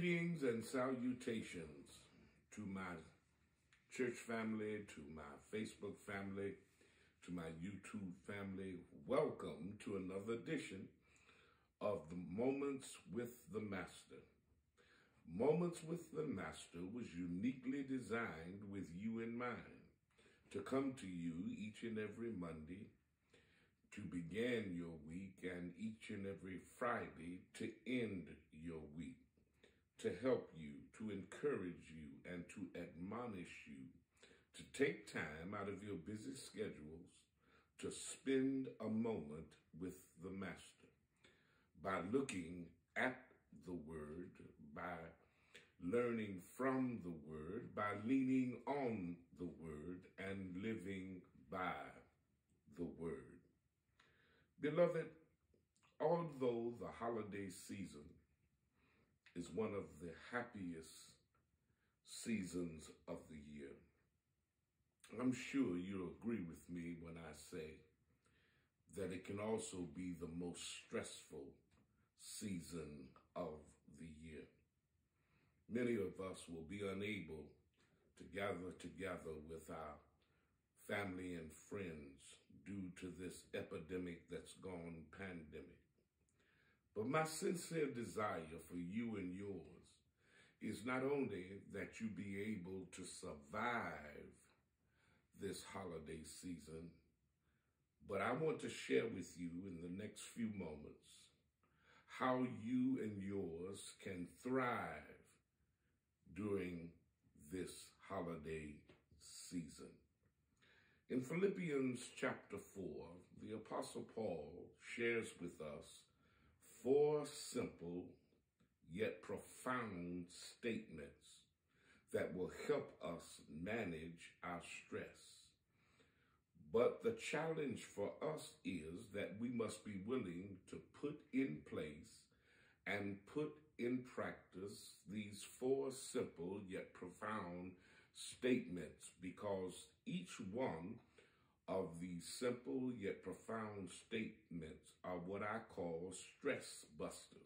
Greetings and salutations to my church family, to my Facebook family, to my YouTube family. Welcome to another edition of the Moments with the Master. Moments with the Master was uniquely designed with you in mind to come to you each and every Monday to begin your week and each and every Friday to end your week, to help you, to encourage you, and to admonish you to take time out of your busy schedules to spend a moment with the Master by looking at the Word, by learning from the Word, by leaning on the Word, and living by the Word. Beloved, although the holiday season is one of the happiest seasons of the year, I'm sure you'll agree with me when I say that it can also be the most stressful season of the year. Many of us will be unable to gather together with our family and friends due to this epidemic that's gone pandemic. But my sincere desire for you and yours is not only that you be able to survive this holiday season, but I want to share with you in the next few moments how you and yours can thrive during this holiday season. In Philippians chapter 4, the Apostle Paul shares with us 4 simple yet profound statements that will help us manage our stress. But the challenge for us is that we must be willing to put in place and put in practice these 4 simple yet profound statements, because each one of these simple yet profound statements are what I call stress busters.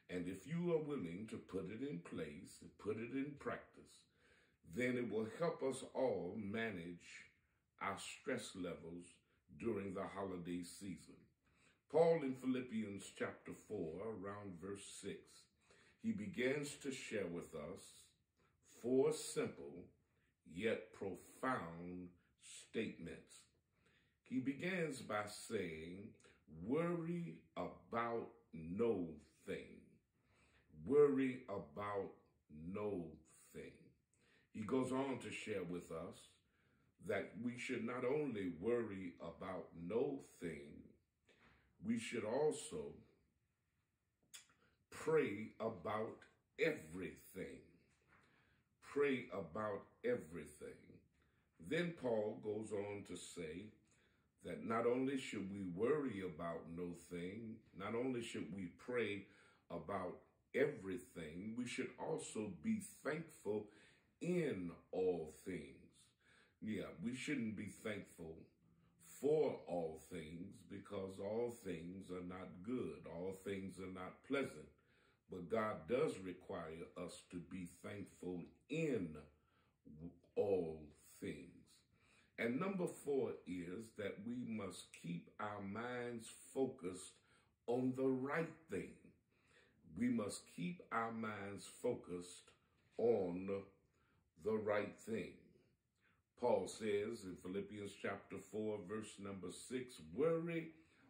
And if you are willing to put it in place, put it in practice, then it will help us all manage our stress levels during the holiday season. Paul in Philippians chapter 4, around verse 6, he begins to share with us 4 simple yet profound statements. He begins by saying, worry about no thing. Worry about no thing. He goes on to share with us that we should not only worry about no thing, we should also pray about everything. Pray about everything. Then Paul goes on to say that not only should we worry about no thing, not only should we pray about everything, we should also be thankful in all things. Yeah, we shouldn't be thankful for all things, because all things are not good. All things are not pleasant. But God does require us to be thankful in all things. And number 4 is that we must keep our minds focused on the right thing. We must keep our minds focused on the right thing. Paul says in Philippians chapter 4, verse number 6, worry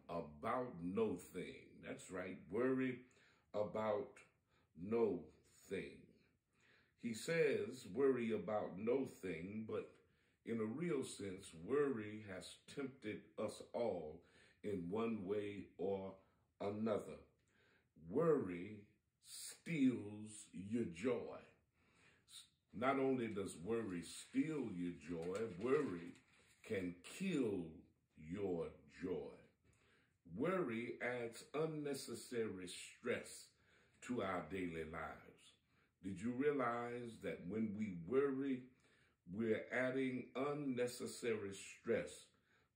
about no thing. That's right, worry about no thing. He says worry about no thing, but in a real sense, worry has tempted us all in one way or another. Worry steals your joy. Not only does worry steal your joy, worry can kill your joy. Worry adds unnecessary stress to our daily lives. Did you realize that when we worry, we're adding unnecessary stress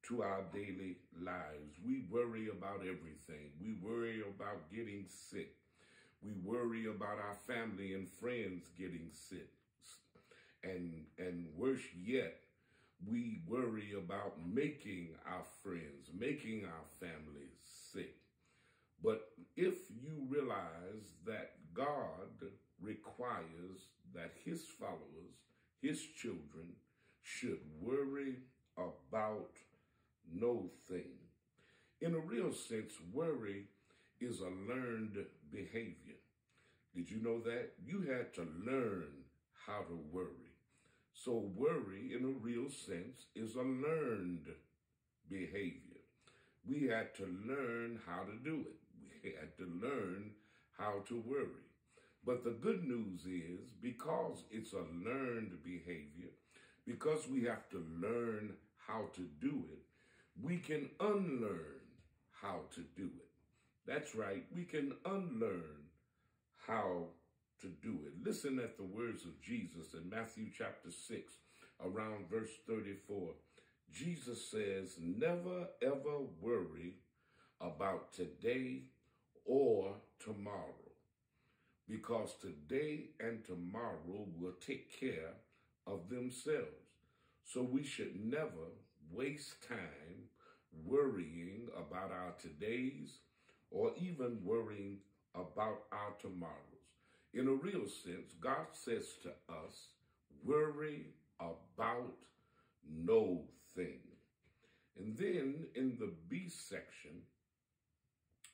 to our daily lives? We worry about everything. We worry about getting sick. We worry about our family and friends getting sick. And worse yet, we worry about making our friends, making our families sick. But if you realize that God requires that his followers, his children, should worry about no thing. In a real sense, worry is a learned behavior. Did you know that? You had to learn how to worry. So worry, in a real sense, is a learned behavior. We had to learn how to do it. We had to learn how to worry. But the good news is, because it's a learned behavior, because we have to learn how to do it, we can unlearn how to do it. That's right, we can unlearn how to do it. Listen at the words of Jesus in Matthew chapter 6, around verse 34. Jesus says, never ever worry about today or tomorrow, because today and tomorrow will take care of themselves. So we should never waste time worrying about our todays or even worrying about our tomorrows. In a real sense, God says to us, worry about no thing. And then in the B section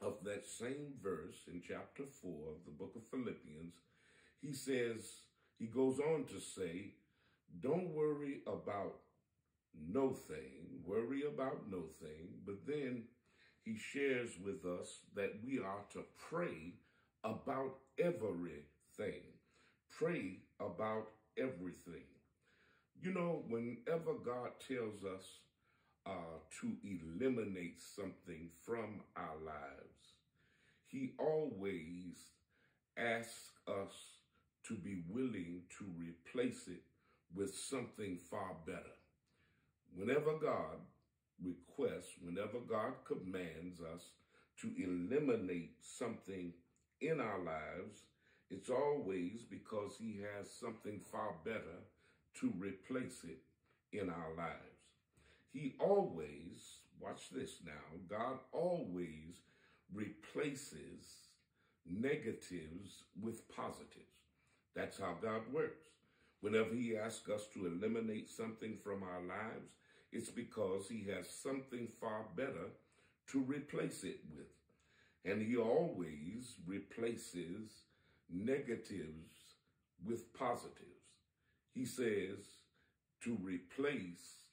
of that same verse in chapter 4 of the book of Philippians, he goes on to say, don't worry about no thing, worry about no thing. But then he shares with us that we are to pray about everything. Pray about everything. You know, whenever God tells us to eliminate something from our lives, he always asks us to be willing to replace it with something far better. Whenever God requests, whenever God commands us to eliminate something in our lives, it's always because he has something far better to replace it in our lives. He always, watch this now, God always replaces negatives with positives. That's how God works. Whenever he asks us to eliminate something from our lives, it's because he has something far better to replace it with. And he always replaces negatives with positives. He says to replace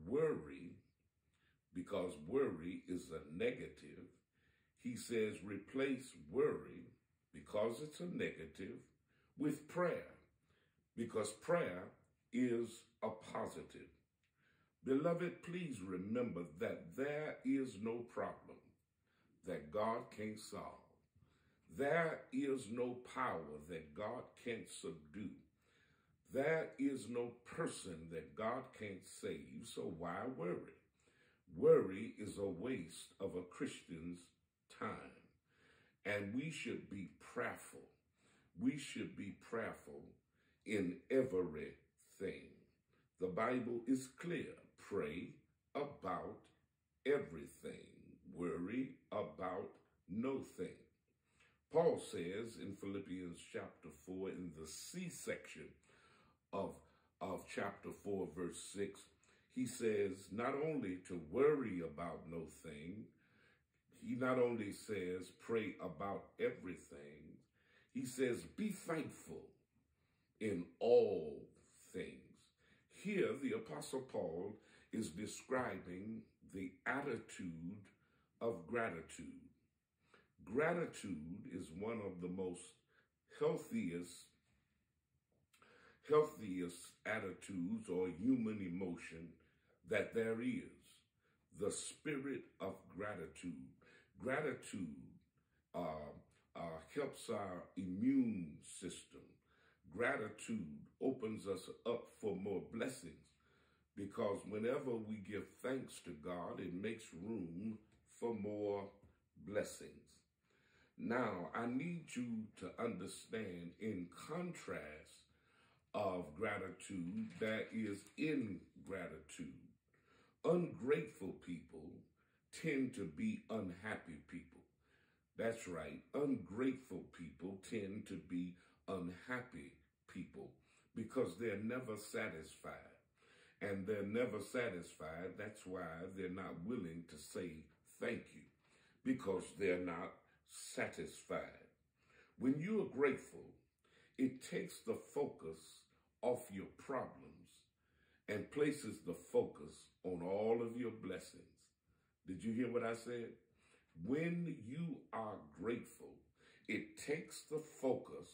worry, because worry is a negative. He says replace worry, because it's a negative, with prayer, because prayer is a positive. Beloved, please remember that there is no problem that God can't solve. There is no power that God can't subdue. There is no person that God can't save, so why worry? Worry is a waste of a Christian's time, and we should be prayerful. We should be prayerful in everything. The Bible is clear. Pray about everything. Worry about no thing. Paul says in Philippians chapter 4, in the C section of chapter 4, verse 6, he says not only to worry about no thing, he not only says pray about everything, he says be thankful in all things. Here, the Apostle Paul is describing the attitude of gratitude. Gratitude is one of the most healthiest attitudes or human emotion that there is. The spirit of gratitude. Gratitude helps our immune system. Gratitude opens us up for more blessings, because whenever we give thanks to God, it makes room for more blessings. Now, I need you to understand, in contrast of gratitude, there is ingratitude. Ungrateful people tend to be unhappy people. That's right. Ungrateful people tend to be unhappy people because they're never satisfied. And they're never satisfied. That's why they're not willing to say thank you, because they're not satisfied. When you are grateful, it takes the focus off your problems and places the focus on all of your blessings. Did you hear what I said? When you are grateful, it takes the focus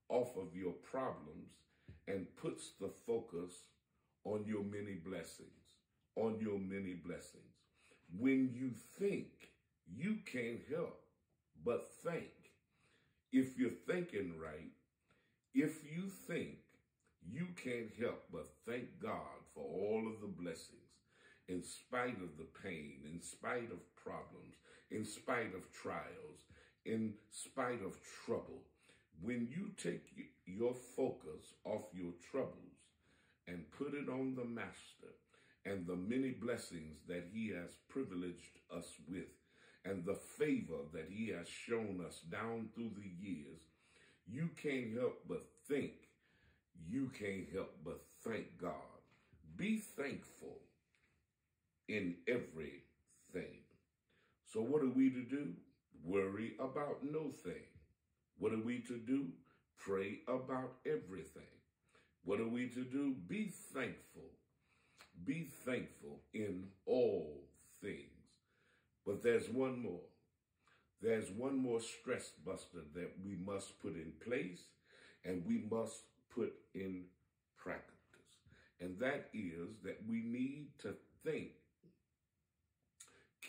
off of your problems and puts the focus on your many blessings, on your many blessings. When you think, you can't help but think. If you're thinking right, if you think, you can't help but thank God for all of the blessings, in spite of the pain, in spite of problems, in spite of trials, in spite of trouble. When you take your focus off your troubles and put it on the Master and the many blessings that he has privileged us with and the favor that he has shown us down through the years, you can't help but think, you can't help but thank God. Be thankful in everything. So what are we to do? Worry about no thing. What are we to do? Pray about everything. What are we to do? Be thankful. Be thankful in all things. But there's one more. There's one more stress buster that we must put in place and we must put in practice. And that is that we need to think.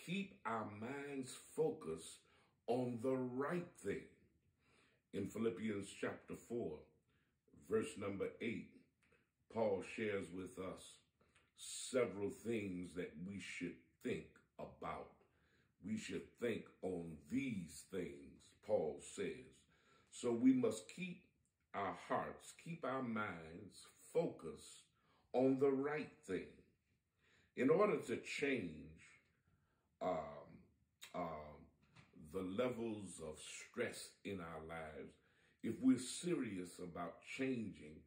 Keep our minds focused on the right thing. In Philippians chapter 4, verse number 8, Paul shares with us several things that we should think about. We should think on these things, Paul says. So we must keep our hearts, keep our minds focused on the right thing. In order to change the levels of stress in our lives, if we're serious about changing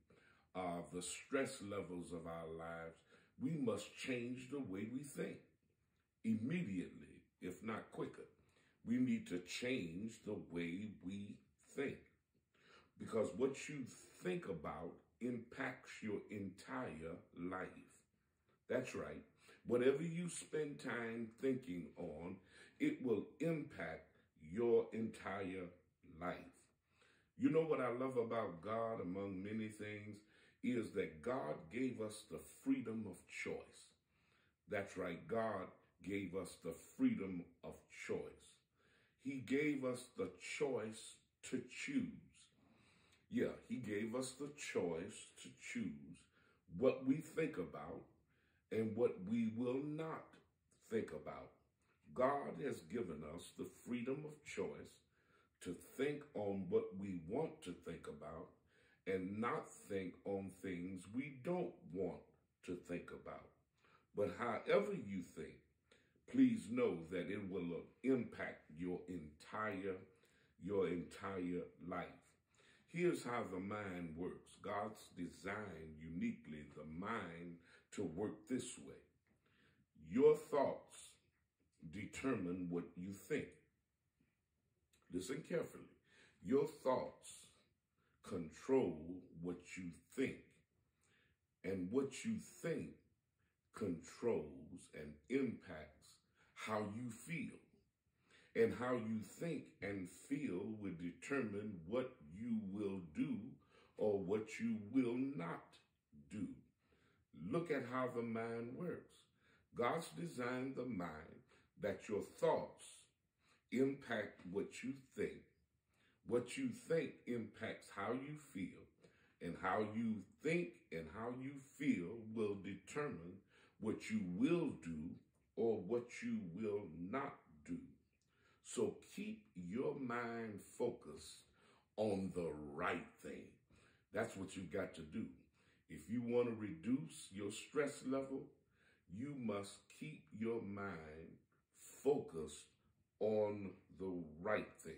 the stress levels of our lives, we must change the way we think immediately, if not quicker. We need to change the way we think, because what you think about impacts your entire life. That's right. Whatever you spend time thinking on, it will impact your entire life. You know what I love about God, among many things, is that God gave us the freedom of choice. That's right. God gave us the freedom of choice. He gave us the choice to choose. Yeah, he gave us the choice to choose what we think about and what we will not think about. God has given us the freedom of choice to think on what we want to think about and not think on things we don't want to think about. But however you think, please know that it will impact your entire life. Here's how the mind works. God's designed uniquely the mind to work this way. Your thoughts determine what you think. Listen carefully. Your thoughts control what you think, and what you think controls and impacts how you feel. And how you think and feel will determine what you will do or what you will not do. Look at how the mind works. God's designed the mind that your thoughts impact what you think. What you think impacts how you feel, and how you think and how you feel will determine what you will do or what you will not do. So keep your mind focused on the right thing. That's what you got to do. If you want to reduce your stress level, you must keep your mind focused on the right thing.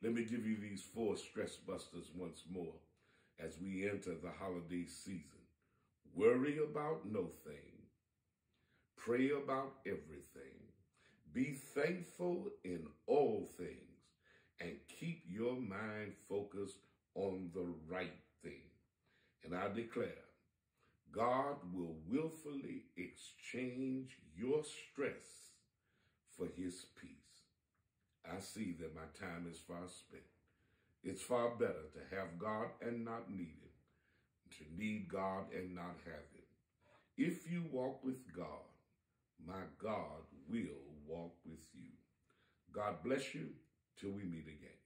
Let me give you these 4 stress busters once more as we enter the holiday season. Worry about no thing. Pray about everything. Be thankful in all things, and keep your mind focused on the right thing. And I declare, God will willfully exchange your stress for his peace. I see that my time is far spent. It's far better to have God and not need him, to need God and not have him. If you walk with God, my God will walk with you. God bless you till we meet again.